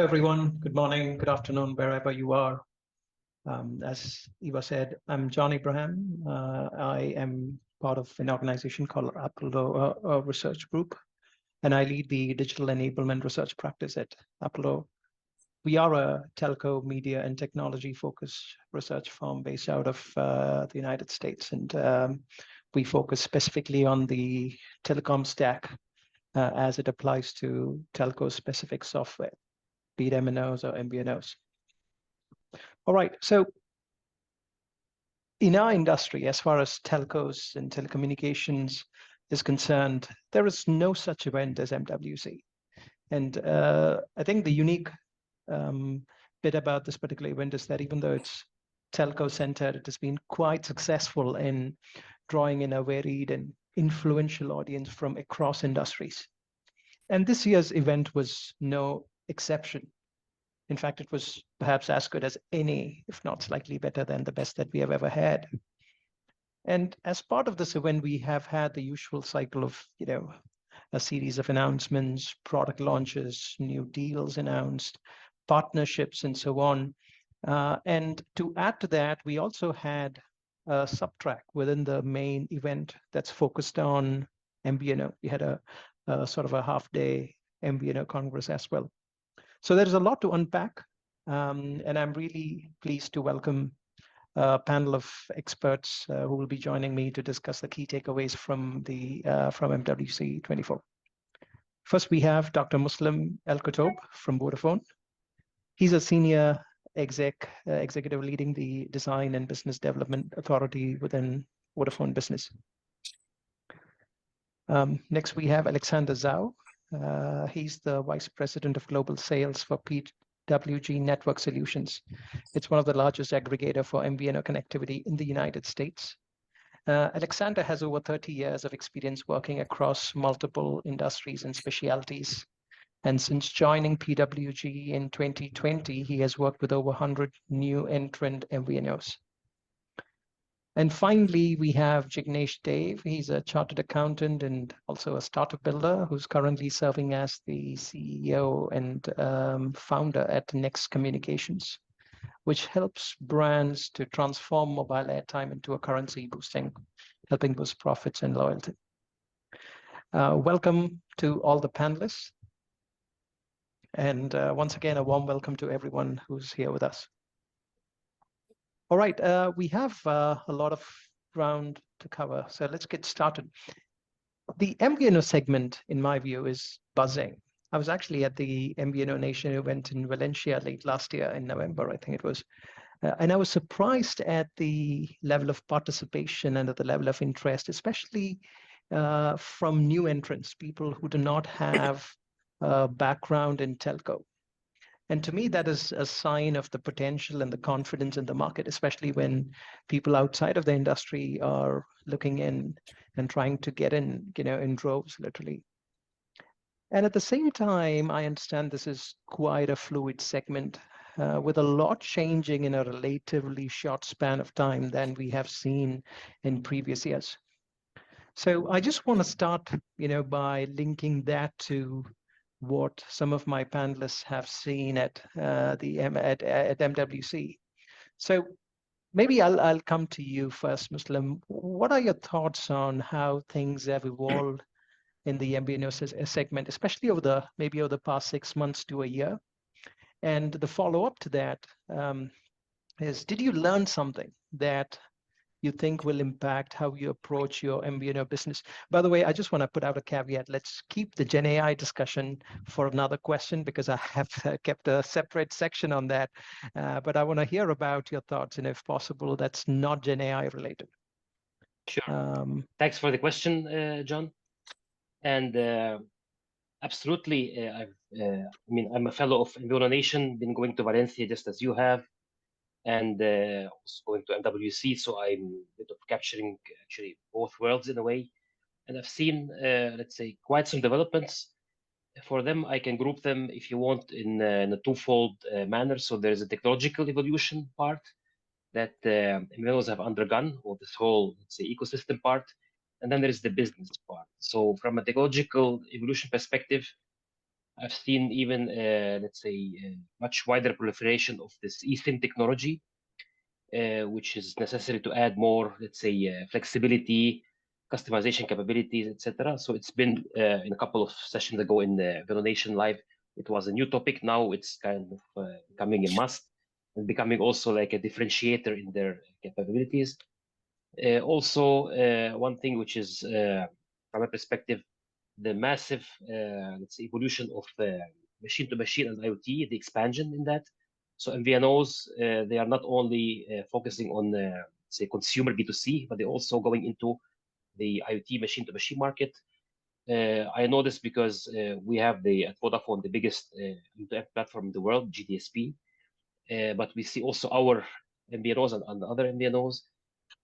everyone. Good morning, good afternoon, wherever you are. As Eva said, I'm John Abraham. I am part of an organization called Appledore Research Group, and I lead the digital enablement research practice at Appledore. We are a telco, media, and technology-focused research firm based out of the United States, and we focus specifically on the telecom stack as it applies to telco-specific software, be it MNOs or MVNOs. All right, so in our industry, as far as telcos and telecommunications is concerned, there is no such event as MWC. And I think the unique bit about this particular event is that even though it's telco-centered, it has been quite successful in drawing in a varied and influential audience from across industries. And this year's event was no exception. In fact, it was perhaps as good as any, if not slightly better than the best that we have ever had. And as part of this event, we have had the usual cycle of, a series of announcements, product launches, new deals announced, partnerships, and so on. And to add to that, we also had a subtrack within the main event that's focused on MVNO. We had a sort of a half-day MVNO Congress as well. So there's a lot to unpack, and I'm really pleased to welcome a panel of experts who will be joining me to discuss the key takeaways from MWC 24. First, we have Dr. Muslim Elkotob from Vodafone. He's a senior executive leading the Design and Business Development Authority within Vodafone Business. Next, we have Alexander Tsao. He's the Vice President of Global Sales for PWG Network Solutions. It's one of the largest aggregator for MVNO connectivity in the United States. Alexander has over 30 years of experience working across multiple industries and specialties. And since joining PWG in 2020, he has worked with over 100 new entrant MVNOs. And finally, we have Jignesh Dave. He's a chartered accountant and also a startup builder who's currently serving as the CEO and founder at Next Communications, which helps brands to transform mobile airtime into a currency, helping boost profits and loyalty. Welcome to all the panelists. And once again, a warm welcome to everyone who's here with us. All right, we have a lot of ground to cover, so let's get started. The MVNO segment, in my view, is buzzing. I was actually at the MVNO Nation event in Valencia late last year in November, I think it was, and I was surprised at the level of participation and at the level of interest, especially from new entrants, people who do not have a background in telco. And to me, that is a sign of the potential and the confidence in the market, especially when people outside of the industry are looking in and trying to get in, in droves, literally. And at the same time, I understand this is quite a fluid segment with a lot changing in a relatively short span of time than we have seen in previous years. So I just want to start, by linking that to what some of my panelists have seen at MWC. So maybe I'll come to you first, Muslim. What are your thoughts on how things have evolved in the MVNO segment, especially over the past 6 months to a year? And the follow-up to that is, did you learn something that you think will impact how you approach your MVNO business? By the way, I just want to put out a caveat. Let's keep the Gen AI discussion for another question because I have kept a separate section on that. But I want to hear about your thoughts, and if possible, that's not Gen AI related. Sure. Thanks for the question, John. And absolutely, I'm a fellow of MVNO Nation, been going to Valencia just as you have, and also going to MWC, so I'm a bit of capturing actually both worlds in a way. And I've seen, let's say, quite some developments. For them, I can group them, if you want, in a twofold manner. So there's a technological evolution part that MVNOs have undergone, or this whole, let's say, ecosystem part. And then there is the business part. So from a technological evolution perspective, I've seen even, let's say, much wider proliferation of this eSIM technology, which is necessary to add more, let's say, flexibility, customization capabilities, etc. So it's been in a couple of sessions ago in the MVNO Nation Live. It was a new topic. Now it's kind of becoming a must and becoming also like a differentiator in their capabilities. Also, one thing which is, from a perspective, the massive, let's say, evolution of machine-to-machine and IoT, the expansion in that. So MVNOs, they are not only focusing on, say, consumer B2C, but they're also going into the IoT machine-to-machine market. I know this because we have at Vodafone the biggest end-to-end platform in the world, GDSP. But we see also our MVNOs and other MVNOs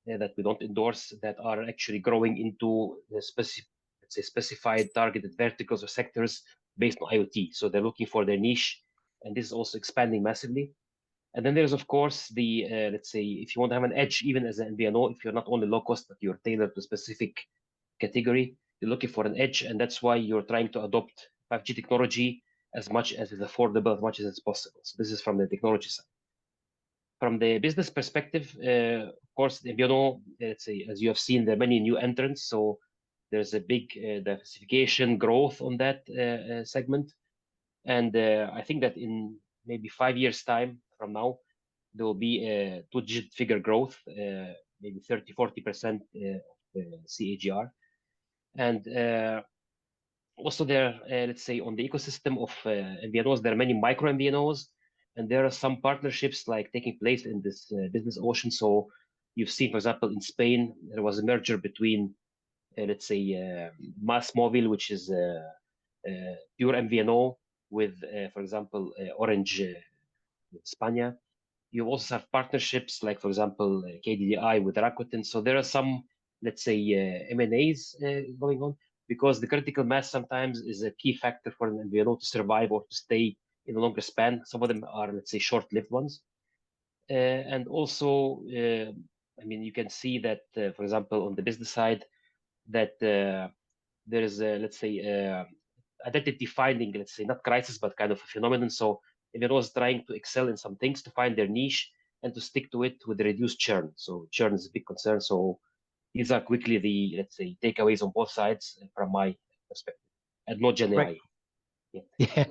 that we don't endorse that are actually growing into the let's say, specified targeted verticals or sectors based on IoT. So they're looking for their niche, and this is also expanding massively. And then there's, of course, the, let's say, if you want to have an edge, even as an MVNO, if you're not only low cost, but you're tailored to a specific category, you're looking for an edge. And that's why you're trying to adopt 5G technology as much as is affordable, as much as it's possible. So this is from the technology side. From the business perspective, of course, the MVNO, let's say, as you have seen, there are many new entrants. So there's a big diversification growth on that segment. And I think that in maybe 5 years' time from now, there will be a two-digit figure growth, maybe 30, 40% CAGR. And also there, let's say, on the ecosystem of MVNOs, there are many micro MVNOs, and there are some partnerships like taking place in this business ocean. So you've seen, for example, in Spain, there was a merger between, let's say, Mas Mobile, which is pure MVNO, with, for example, Orange España. You also have partnerships like, for example, KDDI with Rakuten. So there are some, let's say, M&As going on, because the critical mass sometimes is a key factor for an MVNO to survive or to stay in a longer span. Some of them are, let's say, short-lived ones. And also, I mean, you can see that, for example, on the business side, that there is, let's say, identity finding, let's say, not crisis, but kind of a phenomenon. So MVNOs is trying to excel in some things to find their niche and to stick to it with the reduced churn. So churn is a big concern. So these are quickly the, let's say, takeaways on both sides from my perspective, and not Gen AI. Yeah,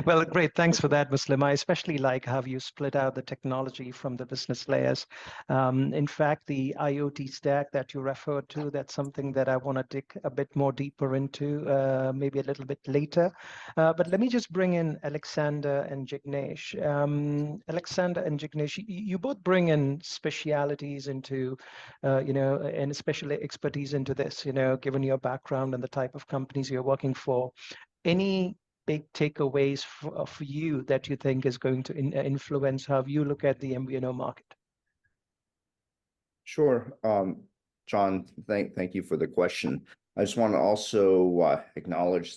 well, great. Thanks for that, Muslim. I especially like how you split out the technology from the business layers. In fact, the IoT stack that you referred to, that's something that I want to dig a bit more deeper into, maybe a little bit later. But let me just bring in Alexander and Jignesh. Alexander and Jignesh, you both bring in specialities into, and especially expertise into this, given your background and the type of companies you're working for. Any big takeaways for you that you think is going to influence how you look at the MVNO market? Sure. John, thank you for the question. I just want to also acknowledge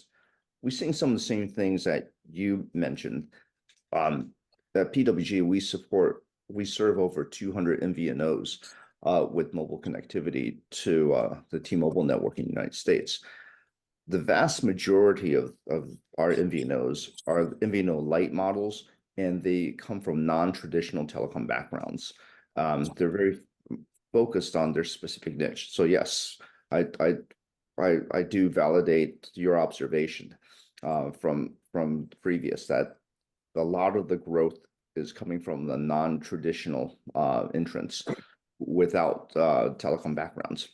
we're seeing some of the same things that you mentioned. At PWG, we serve over 200 MVNOs with mobile connectivity to the T-Mobile network in the United States. The vast majority of our MVNOs are MVNO light models, and they come from non-traditional telecom backgrounds. They're very focused on their specific niche. So yes, I do validate your observation from previous that a lot of the growth is coming from the non-traditional entrants without telecom backgrounds.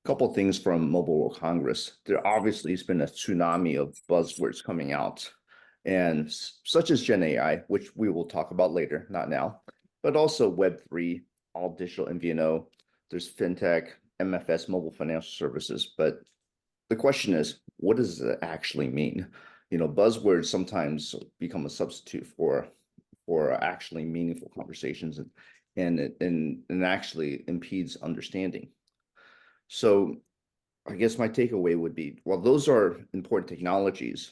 Couple things from Mobile World Congress. There obviously has been a tsunami of buzzwords coming out, and such as Gen AI, which we will talk about later, not now, but also Web3, all digital MVNO. There's fintech, MFS, mobile financial services. But the question is, what does it actually mean? Buzzwords sometimes become a substitute for actually meaningful conversations, and actually impedes understanding. So I guess my takeaway would be, well, those are important technologies.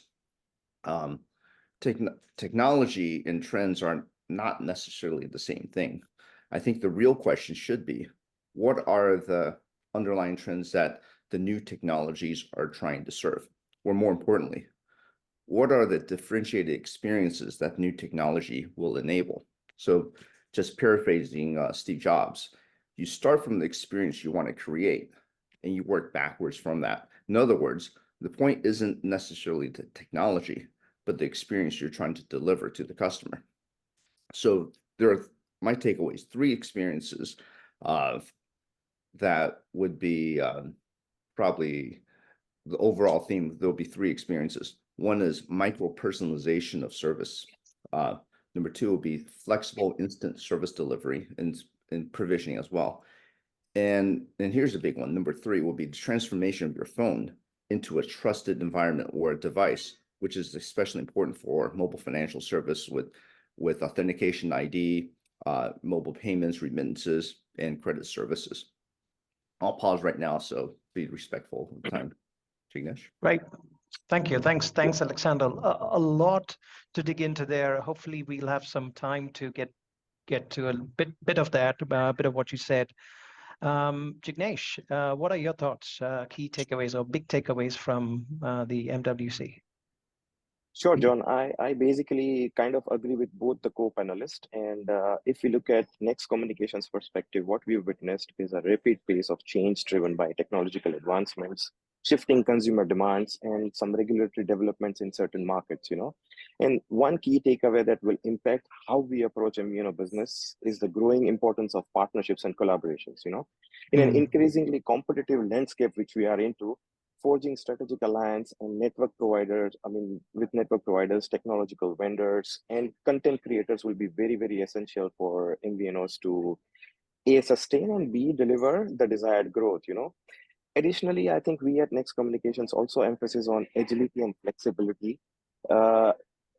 Technology and trends are not necessarily the same thing. I think the real question should be, what are the underlying trends that the new technologies are trying to serve? Or more importantly, what are the differentiated experiences that new technology will enable? So just paraphrasing Steve Jobs, you start from the experience you want to create and you work backwards from that. In other words, the point isn't necessarily the technology, but the experience you're trying to deliver to the customer. So there are my takeaways, 3 experiences that would be probably the overall theme. There'll be 3 experiences. One is micro personalization of service. Number 2 will be flexible instant service delivery and provisioning as well. And here's a big one. Number 3 will be the transformation of your phone into a trusted environment or a device, which is especially important for mobile financial service with authentication ID, mobile payments, remittances, and credit services. I'll pause right now, so be respectful of the time. Jignesh. Right. Thank you. Thanks, Alexander. A lot to dig into there. Hopefully, we'll have some time to get to a bit of that, a bit of what you said. Jignesh, what are your thoughts, key takeaways or big takeaways from the MWC? Sure, John. I basically kind of agree with both the co-panelists. And if we look at Next Communications perspective, what we've witnessed is a rapid pace of change driven by technological advancements, shifting consumer demands, and some regulatory developments in certain markets, And one key takeaway that will impact how we approach MVNO business is the growing importance of partnerships and collaborations, In an increasingly competitive landscape which we are into, forging strategic alliance and with network providers, technological vendors, and content creators will be very, very essential for MVNOs to A, sustain, and B, deliver the desired growth, Additionally, I think we at Next Communications also emphasis on agility and flexibility,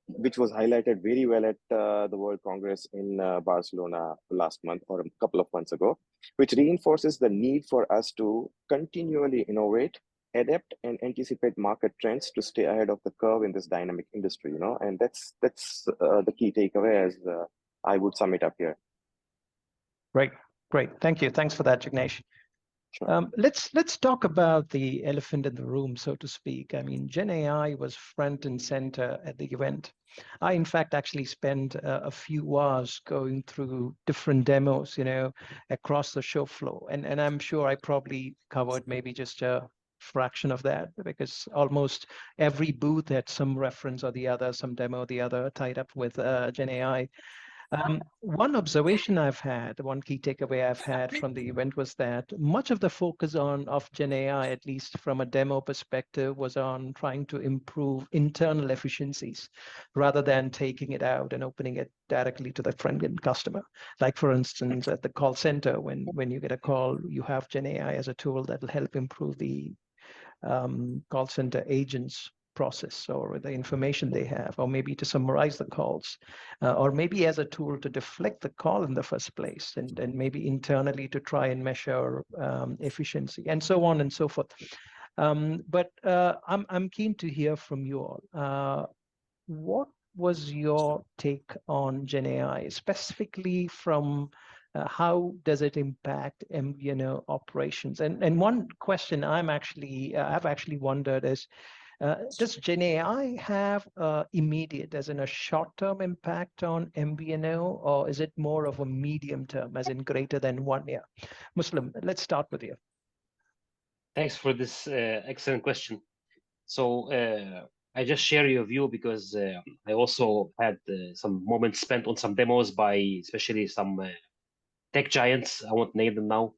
which was highlighted very well at the World Congress in Barcelona last month or a couple of months ago, which reinforces the need for us to continually innovate, adapt, and anticipate market trends to stay ahead of the curve in this dynamic industry, And that's the key takeaway as I would sum it up here. Great. Thank you. Thanks for that, Jignesh. Sure. Let's talk about the elephant in the room, so to speak. I mean, Gen AI was front and center at the event. I, in fact, actually spent a few hours going through different demos, across the show floor. And I'm sure I probably covered maybe just a fraction of that, because almost every booth had some reference or the other, some demo or the other tied up with Gen AI. One observation I've had, one key takeaway I've had from the event was that much of the focus of Gen AI, at least from a demo perspective, was on trying to improve internal efficiencies rather than taking it out and opening it directly to the front-end customer. Like, for instance, at the call center, when you get a call, you have Gen AI as a tool that will help improve the call center agents process or the information they have, or maybe to summarize the calls, or maybe as a tool to deflect the call in the first place, and maybe internally to try and measure efficiency, and so on and so forth. But I'm keen to hear from you all. What was your take on Gen AI, specifically from how does it impact MVNO operations? And one question I've actually wondered is, does Gen AI have immediate, as in a short-term impact on MVNO, or is it more of a medium term, as in greater than 1 year? Muslim, let's start with you. Thanks for this excellent question. So I just share your view because I also had some moments spent on some demos by especially some tech giants. I won't name them now.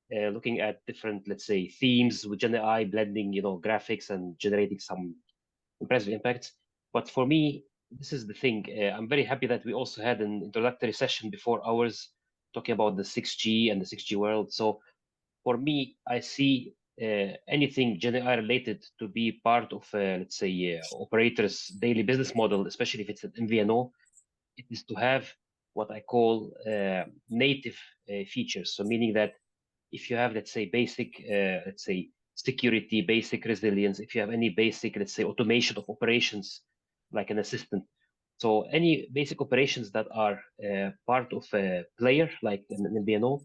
Looking at different, let's say, themes with Gen AI, blending, graphics and generating some impressive impacts. But for me, this is the thing. I'm very happy that we also had an introductory session before ours talking about the 6G and the 6G world. So for me, I see anything Gen AI related to be part of, let's say, operators' daily business model, especially if it's an MVNO. It is to have what I call native features. So meaning that if you have, let's say, basic, let's say, security, basic resilience, if you have any basic, let's say, automation of operations, like an assistant. So any basic operations that are part of a player, like an MVNO,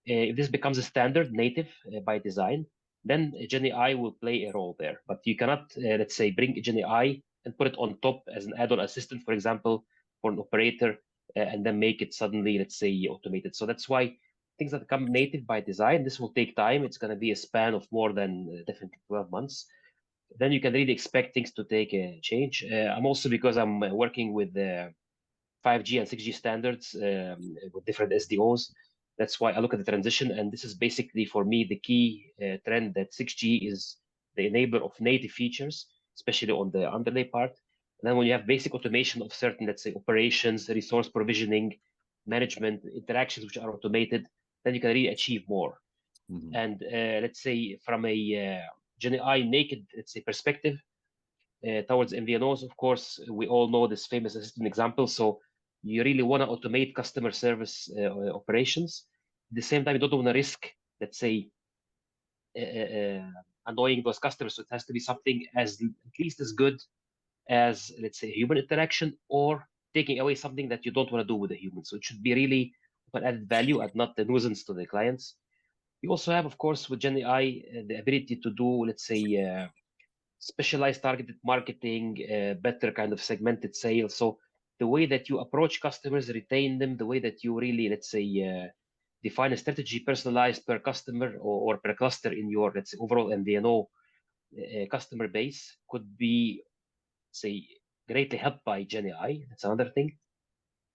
if this becomes a standard native by design, then Gen AI will play a role there. But you cannot, let's say, bring Gen AI and put it on top as an add-on assistant, for example, for an operator, and then make it suddenly, let's say, automated. So that's why things that come native by design, this will take time. It's going to be a span of more than definitely 12 months. Then you can really expect things to take a change. I'm also, because I'm working with 5G and 6G standards with different SDOs. That's why I look at the transition, and this is basically for me the key trend, that 6G is the enabler of native features, especially on the underlay part. And then when you have basic automation of certain, let's say, operations, resource provisioning, management, interactions which are automated, then you can really achieve more. Mhm. And let's say from a GenAI naked, let's say, perspective towards MVNOs, of course, we all know this famous assistant example. So you really want to automate customer service operations. At the same time, you don't want to risk, let's say, annoying those customers. So it has to be something as at least as good as, let's say, human interaction, or taking away something that you don't want to do with a human. So it should be really an added value and not a nuisance to the clients. You also have, of course, with GenAI, the ability to do, let's say, specialized targeted marketing, better kind of segmented sales. So the way that you approach customers, retain them, the way that you really, let's say, define a strategy personalized per customer or per cluster in your, let's say, overall MVNO customer base could be, say, greatly helped by GenAI. That's another thing.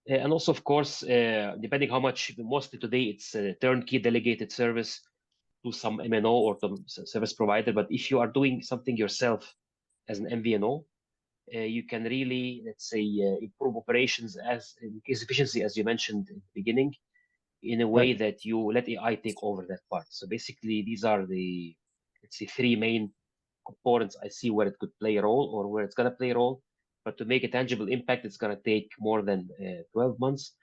And also, of course, depending how much, mostly today it's a turnkey delegated service to some MNO or some service provider. But if you are doing something yourself as an MVNO, you can really, let's say, improve operations as increase efficiency, as you mentioned in the beginning, in a way that you let AI take over that part. So basically, these are the, let's say, three main components I see where it could play a role, or where it's going to play a role. But to make a tangible impact, it's going to take more than 12 months,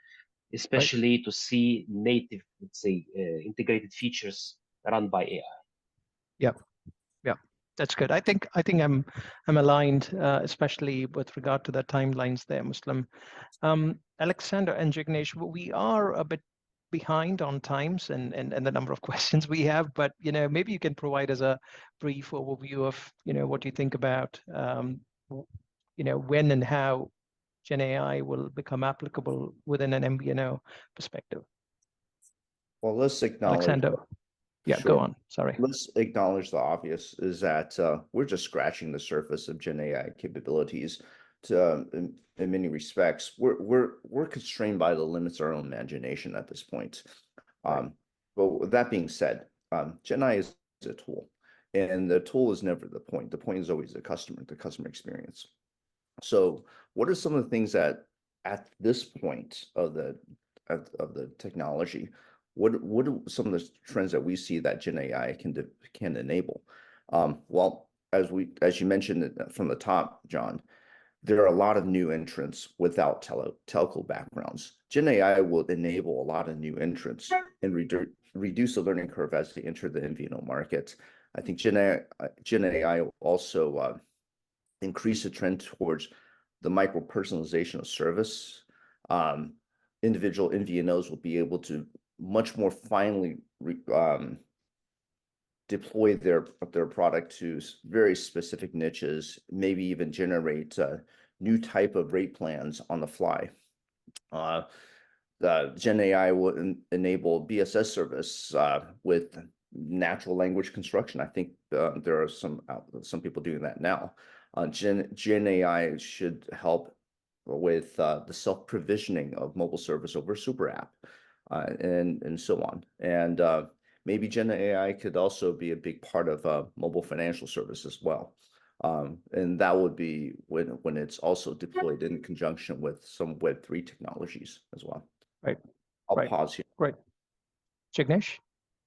especially to see native, let's say, integrated features run by AI. Yeah, that's good. I think I'm aligned, especially with regard to the timelines there, Muslim. Alexander and Jignesh, we are a bit behind on times and the number of questions we have, but maybe you can provide us a brief overview of what you think about when and how Gen AI will become applicable within an MVNO perspective. Well, let's acknowledge. Alexander. Yeah, Sure. go on. Sorry. Let's acknowledge the obvious is that we're just scratching the surface of Gen AI capabilities. In many respects, we're constrained by the limits of our own imagination at this point. But with that being said, Gen AI is a tool, and the tool is never the point. The point is always the customer experience. So, what are some of the things that at this point of the technology? What are some of the trends that we see that Gen AI can enable? Well, as you mentioned from the top, John, there are a lot of new entrants without telco backgrounds. Gen AI will enable a lot of new entrants and reduce the learning curve as they enter the MVNO market. I think Gen AI will also increase the trend towards the micro personalization of service. Individual MVNOs will be able to much more finely deploy their product to very specific niches, maybe even generate new type of rate plans on the fly. The Gen AI will enable BSS service with natural language construction. I think there are some people doing that now. Gen AI should help with the self-provisioning of mobile service over super app. And so on. And maybe Gen AI could also be a big part of mobile financial service as well. And that would be when it's also deployed in conjunction with some Web3 technologies as well. Right. I'll pause here. Great. Jignesh?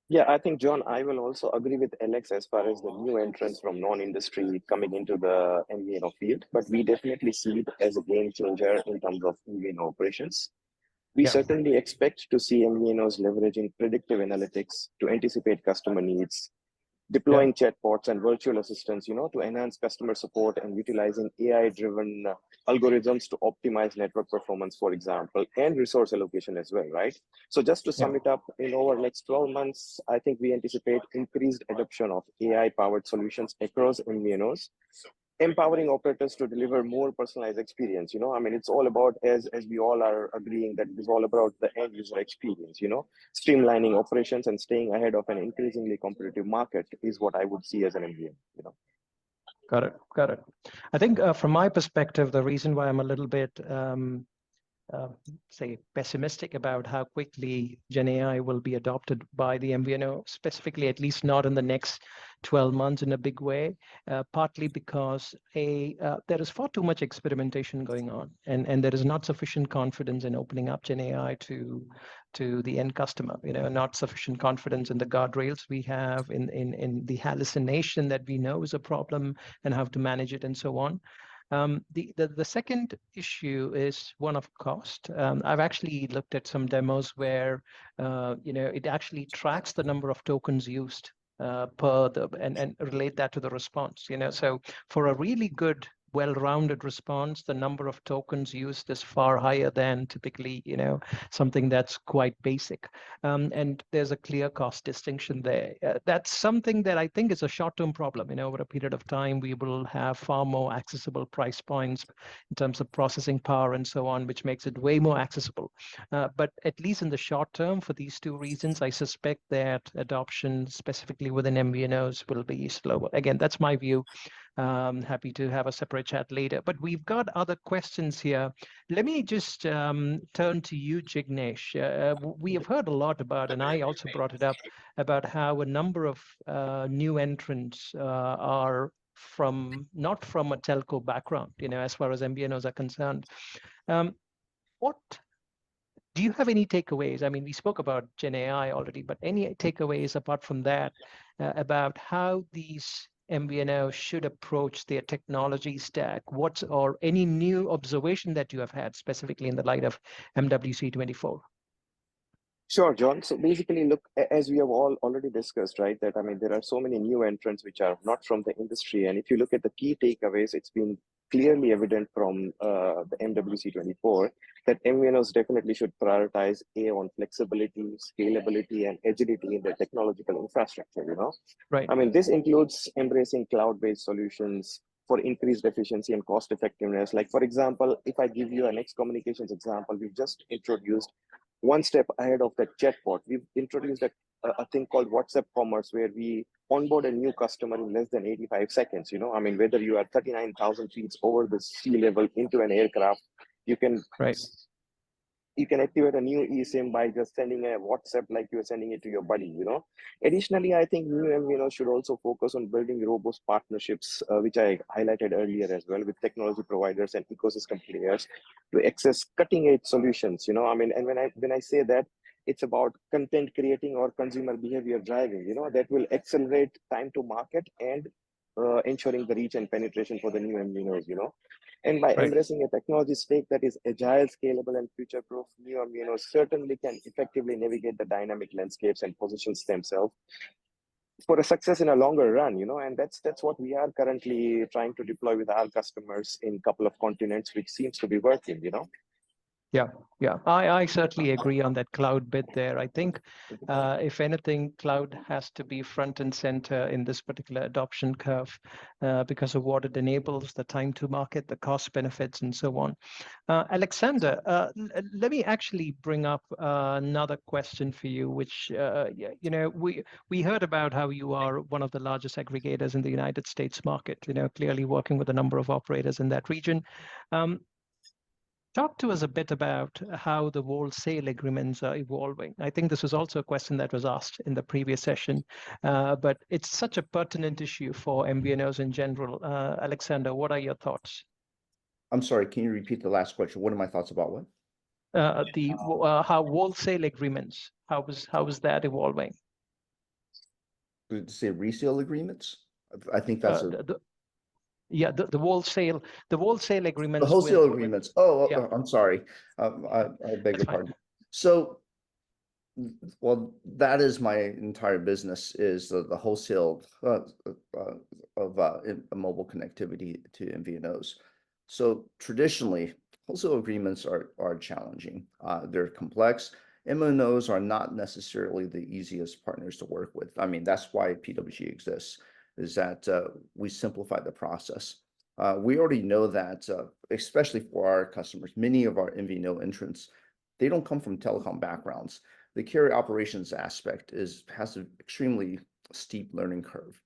Yeah, I think, John, I will also agree with Alex as far as the new entrants from non-industry coming into the MVNO field, but we definitely see it as a game changer in terms of MVNO operations. We certainly expect to see MVNOs leveraging predictive analytics to anticipate customer needs, deploying chatbots and virtual assistants, to enhance customer support, and utilizing AI-driven algorithms to optimize network performance, for example, and resource allocation as well, right? So just to sum it up, in over next 12 months, I think we anticipate increased adoption of AI-powered solutions across MVNOs, empowering operators to deliver more personalized experience. I mean, it's all about, as we all are agreeing, that it's all about the end user experience. Streamlining operations and staying ahead of an increasingly competitive market is what I would see as an MVNO. Got it. Got it. I think from my perspective, the reason why I'm a little bit say pessimistic about how quickly Gen AI will be adopted by the MVNO, specifically, at least not in the next 12 months in a big way, partly because there is far too much experimentation going on, and there is not sufficient confidence in opening up Gen AI to the end customer. Not sufficient confidence in the guardrails we have, in the hallucination that we know is a problem and how to manage it and so on. The second issue is one of cost. I've actually looked at some demos where it actually tracks the number of tokens used and relate that to the response. So for a really good, well-rounded response, the number of tokens used is far higher than typically something that's quite basic, and there's a clear cost distinction there. That's something that I think is a short-term problem. Over a period of time we will have far more accessible price points in terms of processing power and so on, which makes it way more accessible, but at least in the short term, for these two reasons, I suspect that adoption specifically within MVNOs will be slower. Again, that's my view. Happy to have a separate chat later, but we've got other questions here. Let me just turn to you, Jignesh. We have heard a lot about, and I also brought it up, about how a number of new entrants are not from a telco background, as far as MVNOs are concerned. What do you have any takeaways? I mean, we spoke about Gen AI already, but any takeaways apart from that about how these MVNO should approach their technology stack? Or any new observation that you have had specifically in the light of MWC 24? Sure, John. So basically, look, as we have all already discussed, right, that I mean, there are so many new entrants which are not from the industry. And if you look at the key takeaways, it's been clearly evident from the MWC 24 that MVNOs definitely should prioritize on flexibility, scalability, and agility in their technological infrastructure. Right. I mean, this includes embracing cloud-based solutions for increased efficiency and cost effectiveness. Like, for example, if I give you a next communications example, we've just introduced one step ahead of the chatbot. We've introduced a thing called WhatsApp Commerce, where we onboard a new customer in less than 85 seconds. I mean, whether you are 39,000 feet over the sea level into an aircraft, you can activate a new eSIM by just sending a WhatsApp like you're sending it to your buddy. Additionally, I think new MVNOs should also focus on building robust partnerships, which I highlighted earlier as well, with technology providers and ecosystem players to access cutting-edge solutions. I mean, and when I say that, it's about content creating or consumer behavior driving, that will accelerate time to market and ensuring the reach and penetration for the new MVNOs, And by embracing a technology stack that is agile, scalable, and future-proof, new MVNOs certainly can effectively navigate the dynamic landscapes and positions themselves for a success in a longer run, and that's what we are currently trying to deploy with our customers in a couple of continents, which seems to be working, Yeah, I certainly agree on that cloud bit there. I think, if anything, cloud has to be front and center in this particular adoption curve because of what it enables, the time to market, the cost benefits, and so on. Alexander, let me actually bring up another question for you, which, we heard about how you are one of the largest aggregators in the United States market, clearly working with a number of operators in that region. Talk to us a bit about how the wholesale agreements are evolving. I think this was also a question that was asked in the previous session, but it's such a pertinent issue for MVNOs in general. Alexander, what are your thoughts? I'm sorry, can you repeat the last question? What are my thoughts about what? How wholesale agreements, how was that evolving? Did you say resale agreements? I think that's the wholesale agreements. The wholesale agreements. I'm sorry. I beg your pardon. So, well, that is my entire business, is the wholesale of mobile connectivity to MVNOs. So traditionally, wholesale agreements are challenging. They're complex. MVNOs are not necessarily the easiest partners to work with. I mean, that's why PWG exists, is that we simplify the process. We already know that, especially for our customers, many of our MVNO entrants, they don't come from telecom backgrounds. The carrier operations aspect has an extremely steep learning curve.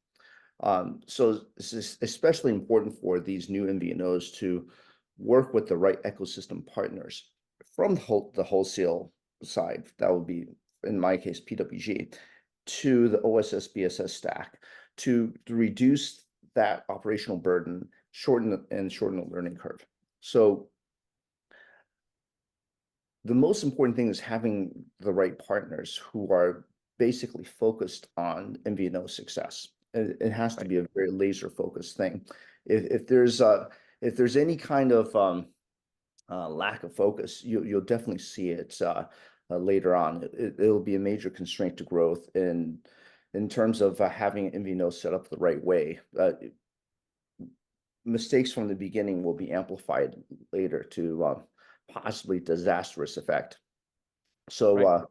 So this is especially important for these new MVNOs to work with the right ecosystem partners from the wholesale side. That would be, in my case, PWG, to the OSS BSS stack to reduce that operational burden, shorten the learning curve. So the most important thing is having the right partners who are basically focused on MVNO success. It has to be a very laser focused thing. If there's any kind of lack of focus, you'll definitely see it later on. It'll be a major constraint to growth in terms of having MVNO set up the right way. Mistakes from the beginning will be amplified later to possibly disastrous effect. So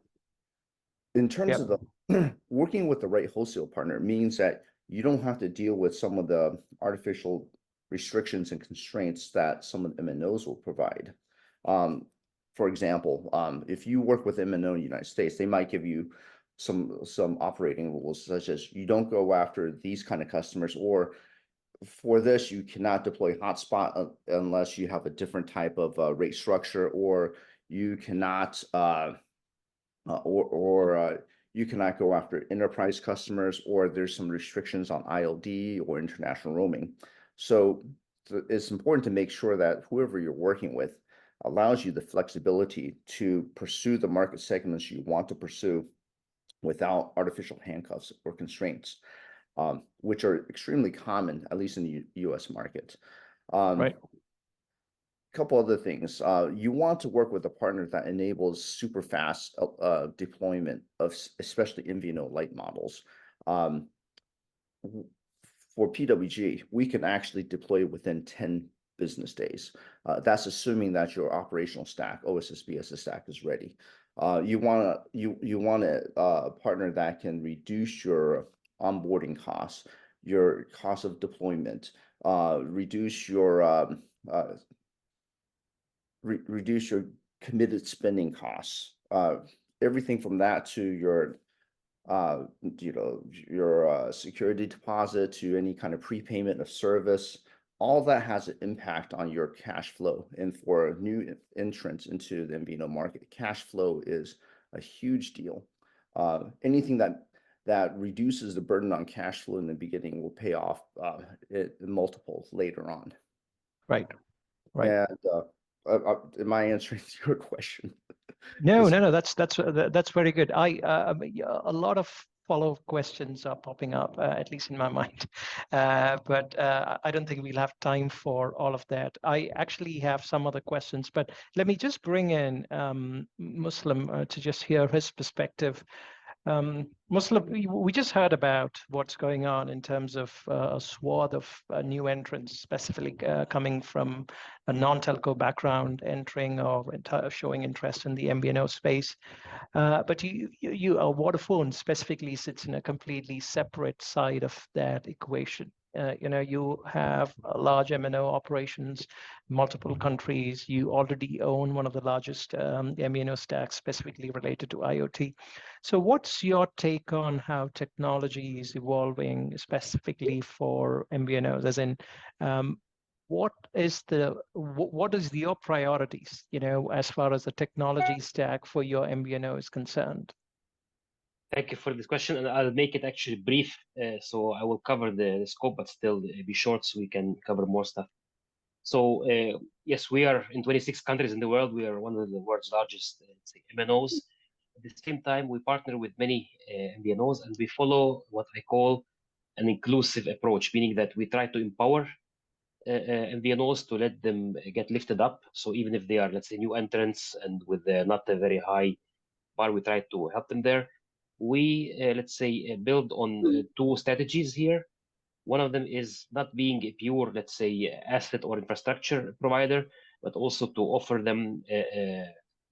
in terms of the working with the right wholesale partner means that you don't have to deal with some of the artificial restrictions and constraints that some of the MNOs will provide. For example, if you work with MNO in the United States, they might give you some operating rules, such as you don't go after these kind of customers, or for this, you cannot deploy hotspot unless you have a different type of rate structure, or you cannot you cannot go after enterprise customers, or there's some restrictions on ILD or international roaming. So it's important to make sure that whoever you're working with allows you the flexibility to pursue the market segments you want to pursue without artificial handcuffs or constraints, which are extremely common, at least in the US market. Right. Couple other things. You want to work with a partner that enables super fast deployment of especially MVNO light models. For PWG, we can actually deploy within 10 business days. That's assuming that your operational stack, OSS BSS stack, is ready. You want a partner that can reduce your onboarding costs, your cost of deployment, reduce your committed spending costs, everything from that to your your security deposit, to any kind of prepayment of service. All that has an impact on your cash flow. And for new entrants into the MVNO market, cash flow is a huge deal. Anything that reduces the burden on cash flow in the beginning will pay off in multiples later on. Right. Right. And am I answering your question? No, that's very good. A lot of follow-up questions are popping up, at least in my mind, but I don't think we'll have time for all of that. I actually have some other questions, but let me just bring in Muslim to just hear his perspective. Muslim, we just heard about what's going on in terms of a swath of new entrants, specifically coming from a non-telco background, entering or showing interest in the MVNO space. But you Vodafone specifically sits in a completely separate side of that equation. You have large MNO operations, multiple countries. You already own one of the largest MVNO stacks, specifically related to IoT. So what's your take on how technology is evolving specifically for MVNOs? As in, what is your priorities, as far as the technology stack for your MVNO is concerned? Thank you for this question, and I'll make it actually brief. So I will cover the scope, but still be short so we can cover more stuff. So yes, we are in 26 countries in the world. We are one of the world's largest MNOs. At the same time, we partner with many MVNOs, and we follow what I call an inclusive approach, meaning that we try to empower MVNOs to let them get lifted up. So even if they are, let's say, new entrants and with not a very high bar, we try to help them there. We, let's say, build on two strategies here. One of them is not being a pure, let's say, asset or infrastructure provider, but also to offer them,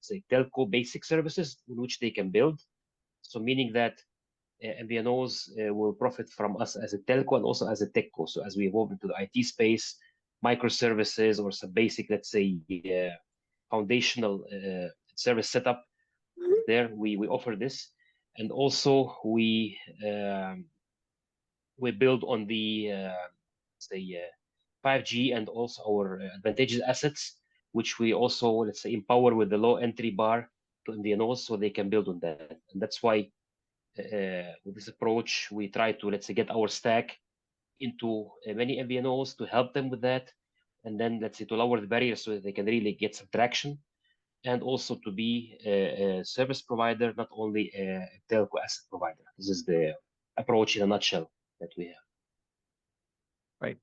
say, telco basic services in which they can build. So meaning that MVNOs will profit from us as a telco and also as a techco. So as we evolve into the IT space, microservices or some basic, let's say, foundational service setup there. We offer this, and also we build on the say 5G and also our advantageous assets, which we also, let's say, empower with the low entry bar to MVNOs so they can build on that. And that's why with this approach, we try to, let's say, get our stack into many MVNOs to help them with that. And then, let's say, to lower the barriers so that they can really get some traction, and also to be a service provider, not only a telco asset provider. This is the approach in a nutshell that we have. Right.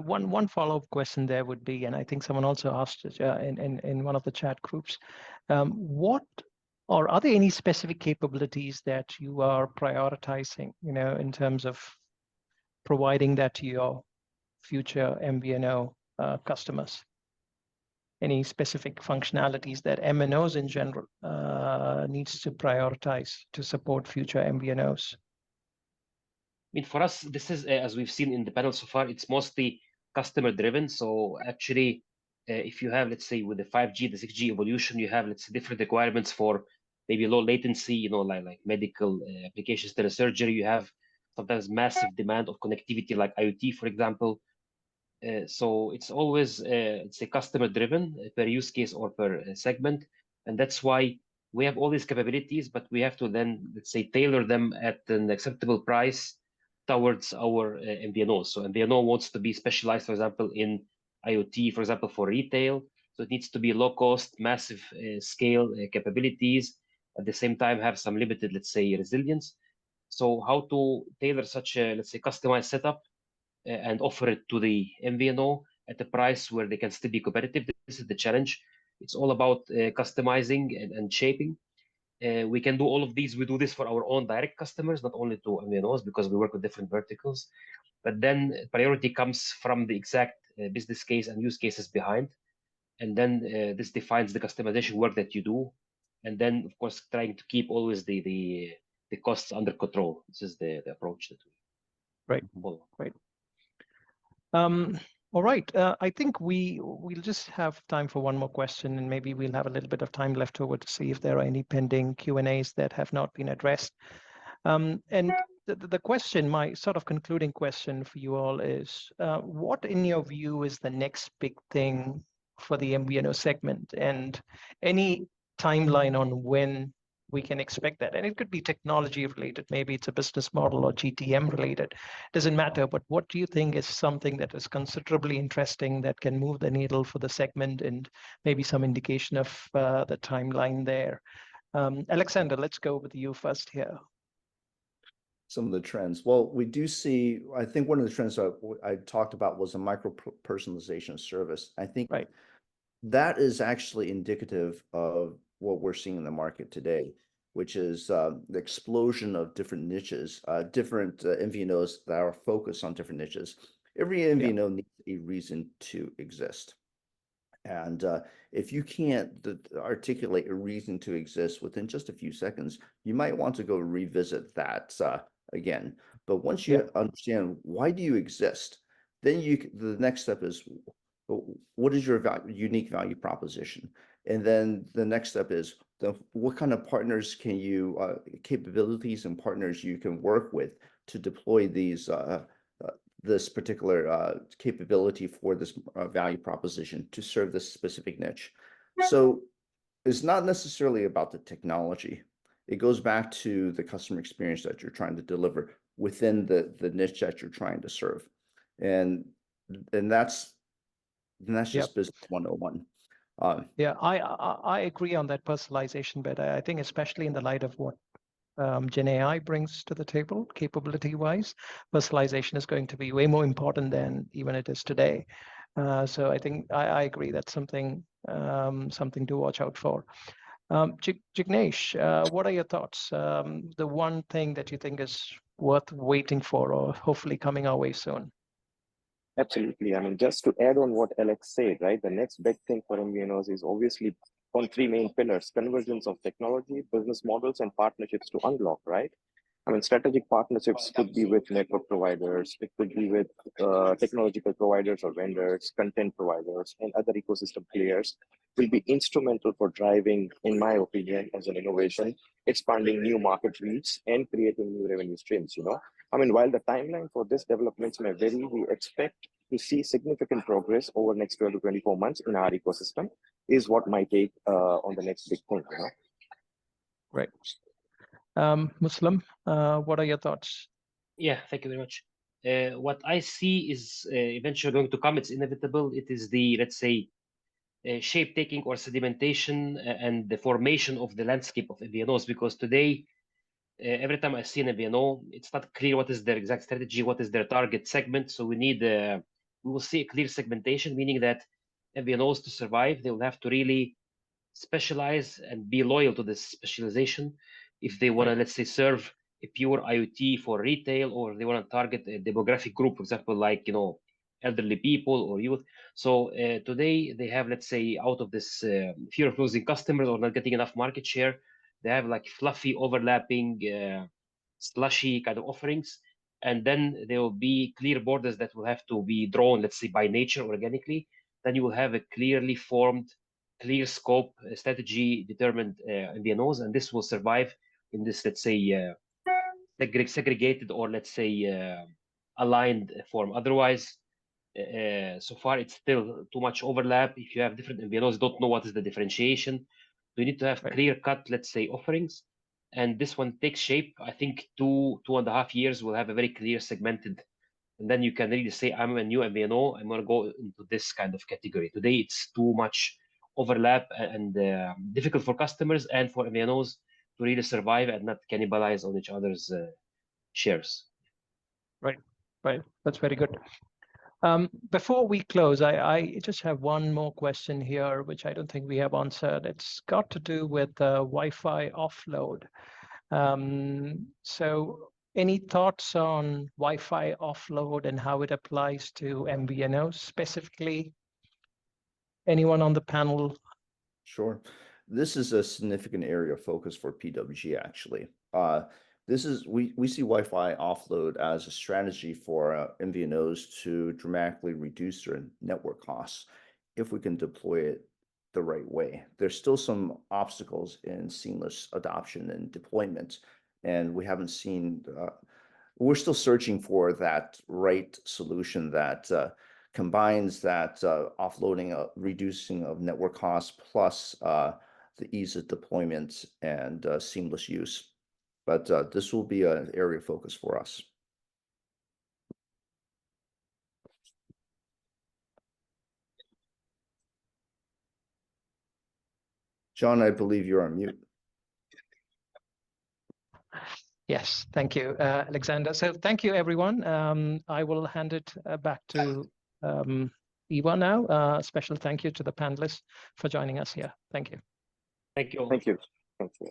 One follow-up question there would be, and I think someone also asked it in one of the chat groups, what or are there any specific capabilities that you are prioritizing, in terms of providing that to your future MVNO customers? Any specific functionalities that MNOs in general needs to prioritize to support future MVNOs? I mean, for us, this is, as we've seen in the panel so far, it's mostly customer driven. So actually, if you have, let's say, with the 5G, the 6G evolution, you have, let's say, different requirements for maybe low latency, like medical applications, telesurgery. You have sometimes massive demand of connectivity, like IoT, for example. So it's always, it's a customer driven per use case or per segment. And that's why we have all these capabilities, but we have to then, let's say, tailor them at an acceptable price towards our MVNOs. So MVNO wants to be specialized, for example, in IoT, for example, for retail. So it needs to be low cost, massive scale capabilities, at the same time have some limited, let's say, resilience. So how to tailor such a, let's say, customized setup and offer it to the MVNO at a price where they can still be competitive. This is the challenge. It's all about customizing and shaping. We can do all of these. We do this for our own direct customers, not only to MVNOs, because we work with different verticals. But then priority comes from the exact business case and use cases behind. And then this defines the customization work that you do. And then, of course, trying to keep always the costs under control. This is the approach that we follow. Right. All right. I think we'll just have time for one more question, and maybe we'll have a little bit of time left over to see if there are any pending Q&As that have not been addressed. And the question, my sort of concluding question for you all is, what in your view is the next big thing for the MVNO segment, and any timeline on when we can expect that? And it could be technology related, maybe it's a business model or GTM related, doesn't matter. But what do you think is something that is considerably interesting that can move the needle for the segment, and maybe some indication of the timeline there? Alexander, let's go with you first here. Some of the trends. Well, we do see, I think one of the trends I talked about was a micro personalization service. I think that is actually indicative of what we're seeing in the market today, which is the explosion of different niches, different MVNOs that are focused on different niches. Every MVNO needs a reason to exist. And if you can't articulate a reason to exist within just a few seconds, you might want to go revisit that again. But once you understand why do you exist, then the next step is, what is your unique value proposition? And then the next step is, what kind of partners can you, capabilities and partners you can work with to deploy these this particular capability for this value proposition to serve this specific niche. So it's not necessarily about the technology. It goes back to the customer experience that you're trying to deliver within the niche that you're trying to serve. And that's just business 101. Yeah, I agree on that personalization, but I think especially in the light of what Gen AI brings to the table, capability-wise, personalization is going to be way more important than even it is today. So I think I agree that's something to watch out for. Jignesh, what are your thoughts? The one thing that you think is worth waiting for, or hopefully coming our way soon? Absolutely. I mean, just to add on what Alex said, right? The next big thing for MVNOs is obviously on three main pillars: convergence of technology, business models, and partnerships to unlock, right? I mean, strategic partnerships could be with network providers, it could be with technological providers or vendors, content providers, and other ecosystem players will be instrumental for driving, in my opinion, as an innovation, expanding new market reach and creating new revenue streams, you know. I mean, while the timeline for this developments may vary, we expect to see significant progress over next 12 to 24 months in our ecosystem is what my take on the next big thing, you know. Right. Muslim, what are your thoughts? Yeah, thank you very much. What I see is eventually going to come. It's inevitable. It is the, let's say, shape taking or sedimentation and the formation of the landscape of MVNOs. Because today, every time I see an MVNO, it's not clear what is their exact strategy, what is their target segment. So we need, we will see a clear segmentation, meaning that MVNOs to survive, they will have to really specialize and be loyal to this specialization. If they want to, let's say, serve a pure IoT for retail, or they want to target a demographic group, for example, like, you know, elderly people or youth. So today they have, let's say, out of this fear of losing customers or not getting enough market share, they have like fluffy, overlapping, slushy kind of offerings. And then there will be clear borders that will have to be drawn, let's say, by nature organically. Then you will have a clearly formed, clear scope, strategy determined MVNOs, and this will survive in this, let's say, segregated or let's say aligned form. Otherwise, so far it's still too much overlap. If you have different MVNOs, don't know what is the differentiation. We need to have clear cut, let's say, offerings. And this one takes shape. I think 2.5 years will have a very clear segmented. And then you can really say, I'm a new MVNO, I'm going to go into this kind of category. Today, it's too much overlap and difficult for customers and for MVNOs to really survive and not cannibalize on each other's shares. Right, right. That's very good. Before we close, I just have one more question here, which I don't think we have answered. It's got to do with Wi-Fi offload. So any thoughts on Wi-Fi offload and how it applies to MVNOs specifically? Anyone on the panel? Sure. This is a significant area of focus for PWG, actually. This is we see Wi-Fi offload as a strategy for MVNOs to dramatically reduce their network costs if we can deploy it the right way. There's still some obstacles in seamless adoption and deployment, and we haven't seen. We're still searching for that right solution that combines that offloading, reducing of network costs, plus the ease of deployment and seamless use. But this will be an area of focus for us. John, I believe you're on mute. Yes, thank you, Alexander. So thank you, everyone. I will hand it back to Eva now. Special thank you to the panelists for joining us here. Thank you. Thank you. Thank you. Thank you.